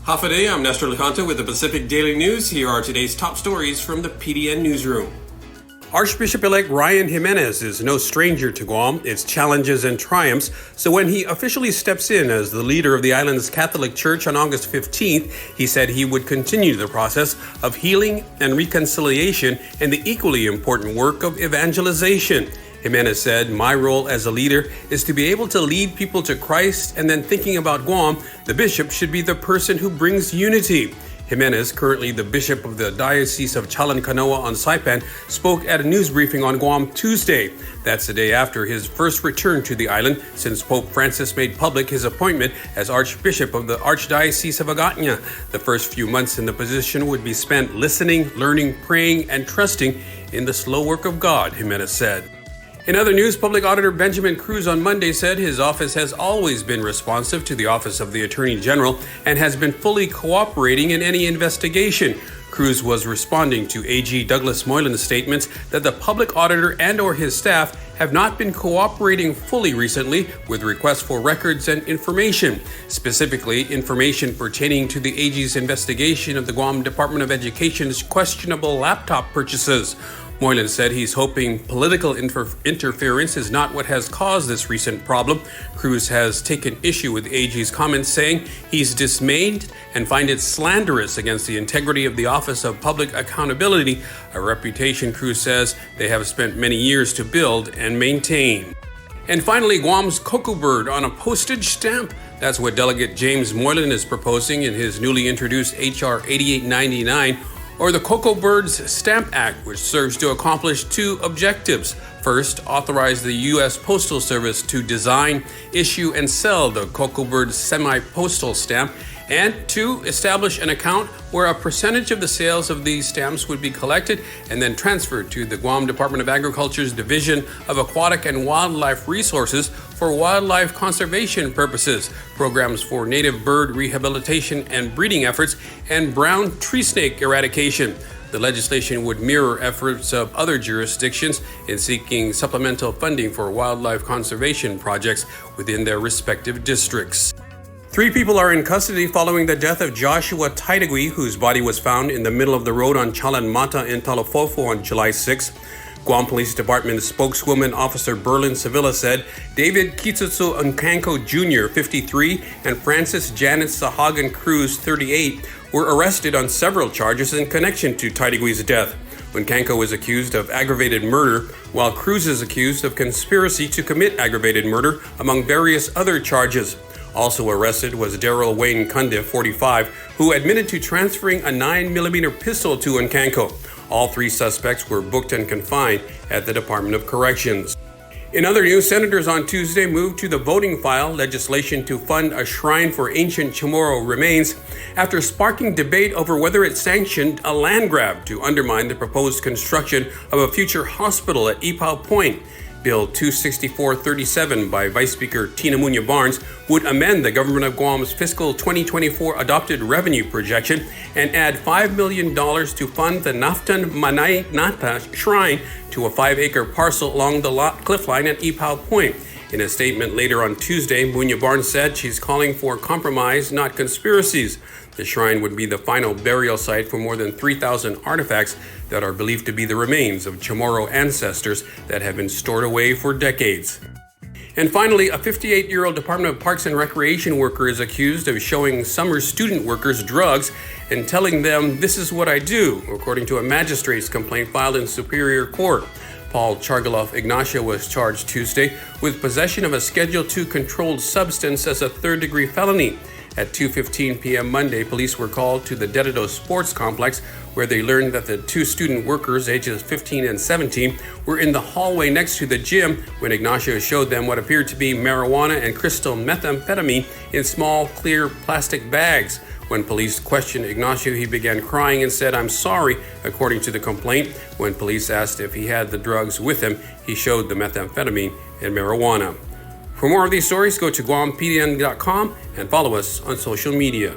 Hafa, I'm Nestor Lecanto with the Pacific Daily News. Here are today's top stories from the PDN Newsroom. Archbishop-elect Ryan Jimenez is no stranger to Guam, its challenges and triumphs, so when he officially steps in as the leader of the island's Catholic Church on August 15th, he said he would continue the process of healing and reconciliation and the equally important work of evangelization. Jimenez said, "My role as a leader is to be able to lead people to Christ, and then thinking about Guam, the bishop should be the person who brings unity." Jimenez, currently the bishop of the Diocese of Chalan-Kanoa on Saipan, spoke at a news briefing on Guam Tuesday. That's the day after his first return to the island since Pope Francis made public his appointment as Archbishop of the Archdiocese of Agutya. The first few months in the position would be spent listening, learning, praying, and trusting in the slow work of God, Jimenez said. In other news, Public Auditor Benjamin Cruz on Monday said his office has always been responsive to the Office of the Attorney General and has been fully cooperating in any investigation. Cruz was responding to AG Douglas Moylan's statements that the public auditor and/or his staff have not been cooperating fully recently with requests for records and information, specifically information pertaining to the AG's investigation of the Guam Department of Education's questionable laptop purchases. Moylan said he's hoping political interference is not what has caused this recent problem. Cruz has taken issue with AG's comments, saying he's dismayed and find it slanderous against the integrity of the Office of Public Accountability, a reputation Cruz says they have spent many years to build and maintain. And finally, Guam's cocoa bird on a postage stamp. That's what Delegate James Moylan is proposing in his newly introduced H.R. 8899, or the Cocoa Birds Stamp Act, which serves to accomplish two objectives. First, authorize the U.S. Postal Service to design, issue, and sell the Cocoa Birds semi-postal stamp, and two, establish an account where a percentage of the sales of these stamps would be collected and then transferred to the Guam Department of Agriculture's Division of Aquatic and Wildlife Resources for wildlife conservation purposes, programs for native bird rehabilitation and breeding efforts, and brown tree snake eradication. The legislation would mirror efforts of other jurisdictions in seeking supplemental funding for wildlife conservation projects within their respective districts. 3 people are in custody following the death of Joshua Taidagui, whose body was found in the middle of the road on Chalan Mata in Talo'fo'fo on July 6. Guam Police Department spokeswoman Officer Berlin Sevilla said David Kitsutsu Nkanko Jr., 53, and Francis Janet Sahagan Cruz, 38, were arrested on several charges in connection to Taidagui's death. Nkanko is accused of aggravated murder, while Cruz is accused of conspiracy to commit aggravated murder, among various other charges. Also arrested was Daryl Wayne Cundiff, 45, who admitted to transferring a 9mm pistol to Nkanko. All 3 suspects were booked and confined at the Department of Corrections. In other news, senators on Tuesday moved to the voting file legislation to fund a shrine for ancient CHamoru remains after sparking debate over whether it sanctioned a land grab to undermine the proposed construction of a future hospital at Ipao Point. Bill 26437 by Vice Speaker Tina Muñoz Barnes would amend the Government of Guam's fiscal 2024 adopted revenue projection and add $5 million to fund the Naftan Manay Nata Shrine to a 5-acre parcel along the cliff line at Ipao Point. In a statement later on Tuesday, Muñoz Barnes said she's calling for compromise, not conspiracies. The shrine would be the final burial site for more than 3,000 artifacts that are believed to be the remains of Chamorro ancestors that have been stored away for decades. And finally, a 58-year-old Department of Parks and Recreation worker is accused of showing summer student workers drugs and telling them, "This is what I do," according to a magistrate's complaint filed in Superior Court. Paul Chargaloff Ignacio was charged Tuesday with possession of a Schedule II controlled substance as a third-degree felony. At 2:15 p.m. Monday, police were called to the Dedido Sports Complex, where they learned that the 2 student workers, ages 15 and 17, were in the hallway next to the gym when Ignacio showed them what appeared to be marijuana and crystal methamphetamine in small, clear plastic bags. When police questioned Ignacio, he began crying and said, "I'm sorry," according to the complaint. When police asked if he had the drugs with him, he showed the methamphetamine and marijuana. For more of these stories, go to GuamPDN.com and follow us on social media.